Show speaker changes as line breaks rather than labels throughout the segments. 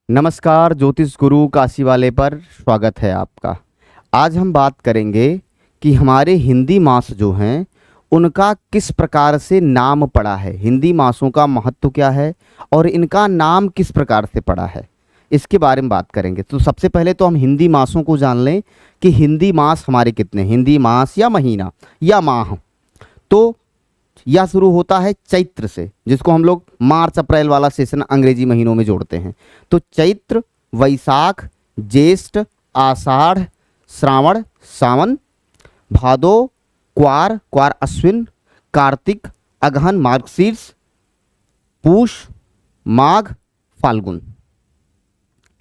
नमस्कार, ज्योतिष गुरु काशी वाले पर स्वागत है आपका। आज हम बात करेंगे कि हमारे हिंदी मास जो हैं उनका किस प्रकार से नाम पड़ा है, हिंदी मासों का महत्व क्या है और इनका नाम किस प्रकार से पड़ा है, इसके बारे में बात करेंगे। तो सबसे पहले तो हम हिंदी मासों को जान लें कि हिंदी मास हमारे कितने, हिंदी मास या महीना या माह। तो यह शुरू होता है चैत्र से, जिसको हम लोग मार्च अप्रैल वाला सेशन अंग्रेजी महीनों में जोड़ते हैं। तो चैत्र, वैशाख, ज्येष्ठ, आषाढ़, श्रावण, सावन, भादो, क्वार, क्वार अश्विन, कार्तिक, अगहन, मार्गशीर्ष, पूष, माघ, फाल्गुन।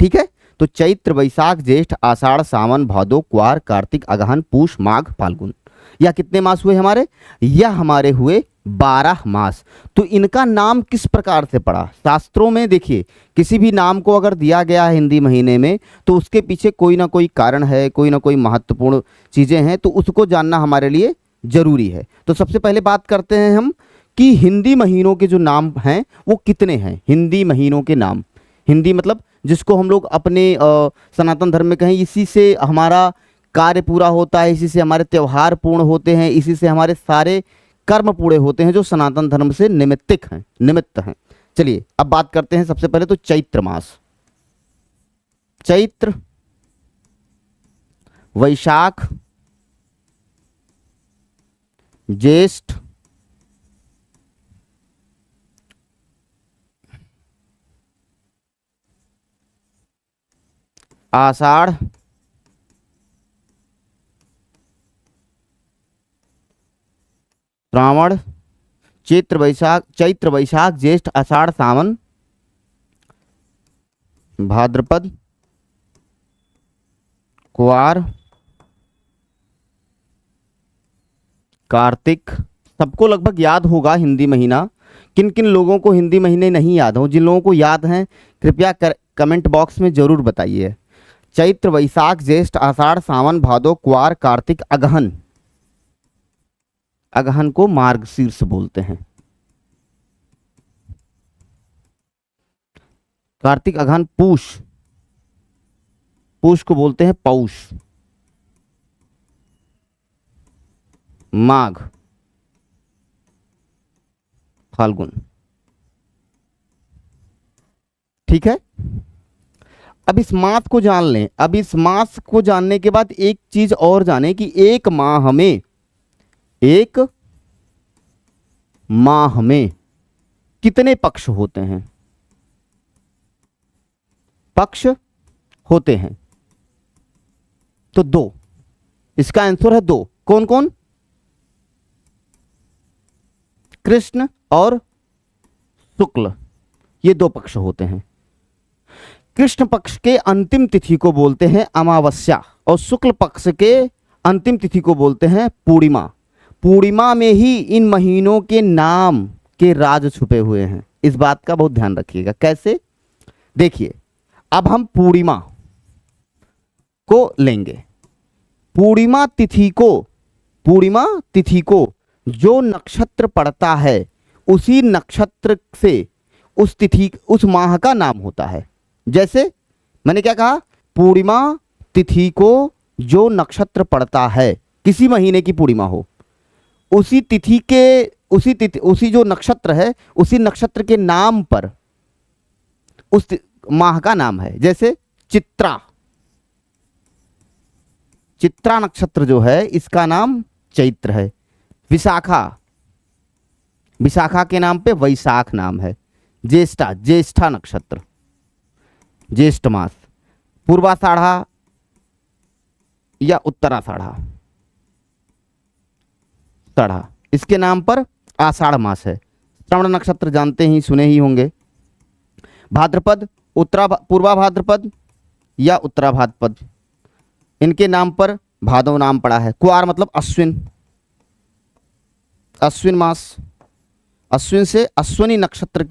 ठीक है। तो चैत्र, वैशाख, ज्येष्ठ, आषाढ़, सावन, भादो, क्वार, कार्तिक, अगहन, पूष, माघ, फाल्गुन। यह कितने मास हुए हमारे? यह हमारे हुए 12 मास। तो इनका नाम किस प्रकार से पड़ा? शास्त्रों में देखिए, किसी भी नाम को अगर दिया गया है हिंदी महीने में तो उसके पीछे कोई ना कोई कारण है, कोई ना कोई महत्वपूर्ण चीज़ें हैं, तो उसको जानना हमारे लिए जरूरी है। तो सबसे पहले बात करते हैं हम कि हिंदी महीनों के जो नाम हैं वो कितने हैं। हिंदी महीनों के नाम, हिंदी मतलब जिसको हम लोग अपने सनातन धर्म में कहें, इसी से हमारा कार्य पूरा होता है, इसी से हमारे त्यौहार पूर्ण होते हैं, इसी से हमारे सारे कर्म पूरे होते हैं जो सनातन धर्म से निमित्त हैं। चलिए अब बात करते हैं सबसे पहले तो चैत्र मास। चैत्र, वैशाख, ज्येष्ठ, आषाढ़, श्रावण, चैत्र वैशाख ज्येष्ठ आषाढ़ सावन, भाद्रपद, कुवार, कार्तिक। सबको लगभग याद होगा हिंदी महीना। किन किन लोगों को हिंदी महीने नहीं याद हो? जिन लोगों को याद हैं कृपया कमेंट बॉक्स में जरूर बताइए। चैत्र, वैशाख, ज्येष्ठ, आषाढ़, सावन, भादो, कुवार, कार्तिक, अगहन। अगहन को मार्गशीर्ष बोलते हैं। कार्तिक, अगहन, पूष, पूष को बोलते हैं पौष, माघ, फाल्गुन। ठीक है। अब इस मास को जान लें। अब इस मास को जानने के बाद एक चीज और जाने कि एक माह में कितने पक्ष होते हैं? पक्ष होते हैं तो 2। इसका आंसर है 2। कौन कौन? कृष्ण और शुक्ल, ये 2 पक्ष होते हैं। कृष्ण पक्ष के अंतिम तिथि को बोलते हैं अमावस्या और शुक्ल पक्ष के अंतिम तिथि को बोलते हैं पूर्णिमा। पूर्णिमा में ही इन महीनों के नाम के राज छुपे हुए हैं। इस बात का बहुत ध्यान रखिएगा। कैसे? देखिए, अब हम पूर्णिमा को लेंगे। पूर्णिमा तिथि को जो नक्षत्र पड़ता है उसी नक्षत्र से उस माह का नाम होता है। जैसे मैंने क्या कहा? पूर्णिमा तिथि को जो नक्षत्र पड़ता है, किसी महीने की पूर्णिमा हो, उसी जो नक्षत्र है उसी नक्षत्र के नाम पर उस माह का नाम है। जैसे चित्रा नक्षत्र जो है इसका नाम चैत्र है। विशाखा के नाम पे वैशाख नाम है। ज्येष्ठा नक्षत्र, ज्येष्ठ मास। पूर्वाषाढ़ा या उत्तराषाढ़ा, इसके नाम पर आषाढ़ मास है। श्रवण नक्षत्र जानते ही, सुने ही होंगे। भाद्रपद, पूर्वा भाद्रपद या उत्तरा भाद्रपद, इनके नाम पर भादव नाम पड़ा है। कुआर मतलब अश्विन मास। अश्विन से अश्वनी नक्षत्र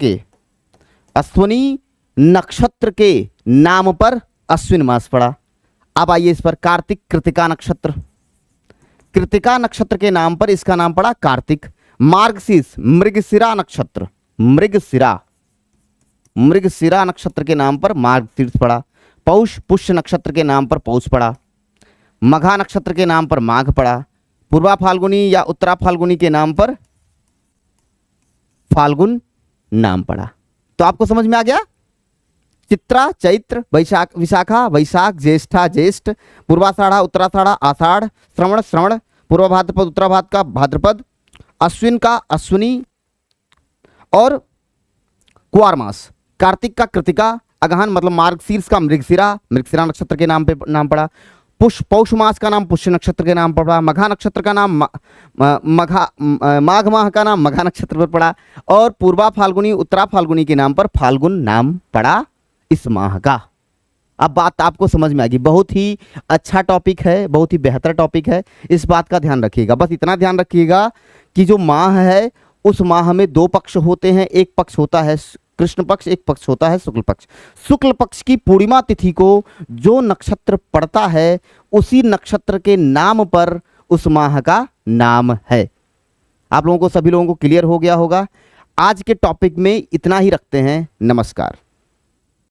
के नाम पर अश्विन मास पड़ा। अब आइए इस पर कार्तिक, कृतिका नक्षत्र के नाम पर इसका नाम पड़ा कार्तिक। मार्गशीर्ष, मृगशिरा नक्षत्र, मृगशिरा नक्षत्र के नाम पर मार्गशीर्ष पड़ा, पौष पुष्य नक्षत्र के नाम पर पौष पड़ा, मघा नक्षत्र के नाम पर माघ पड़ा, पूर्वा फाल्गुनी या उत्तरा फाल्गुनी के नाम पर फाल्गुन नाम पड़ा। तो आपको समझ में आ गया। चित्रा चैत्र, वैशाख विशाखा वैशाख, ज्येष्ठा ज्येष्ठ, पूर्वाषाढ़ा उत्तराषाढ़ा आषाढ़, श्रवण श्रवण, पूर्व भाद्रपद उत्तरा भाद्र का भाद्रपद, अश्विन का अश्विनी और कुआर मास, कार्तिक का कृतिका, अगहन मतलब मार्गशीर्ष का मृगशिरा, मृगशिरा नक्षत्र के नाम पड़ा, पौष मास का नाम पुष्य नक्षत्र के नाम पर पड़ा, मघा नक्षत्र का नाम माघ माह का नाम मघा नक्षत्र पर पड़ा और पूर्वा फाल्गुनी उत्तरा फाल्गुनी के नाम पर फाल्गुन नाम पड़ा इस माह का। अब बात आपको समझ में आ गई। बहुत ही अच्छा टॉपिक है, बहुत ही बेहतर टॉपिक है, इस बात का ध्यान रखिएगा। बस इतना ध्यान रखिएगा कि जो माह है उस माह में दो पक्ष होते हैं, एक पक्ष होता है कृष्ण पक्ष, एक पक्ष होता है शुक्ल पक्ष। शुक्ल पक्ष की पूर्णिमा तिथि को जो नक्षत्र पड़ता है उसी नक्षत्र के नाम पर उस माह का नाम है। आप लोगों को, सभी लोगों को क्लियर हो गया होगा। आज के टॉपिक में इतना ही रखते हैं। नमस्कार।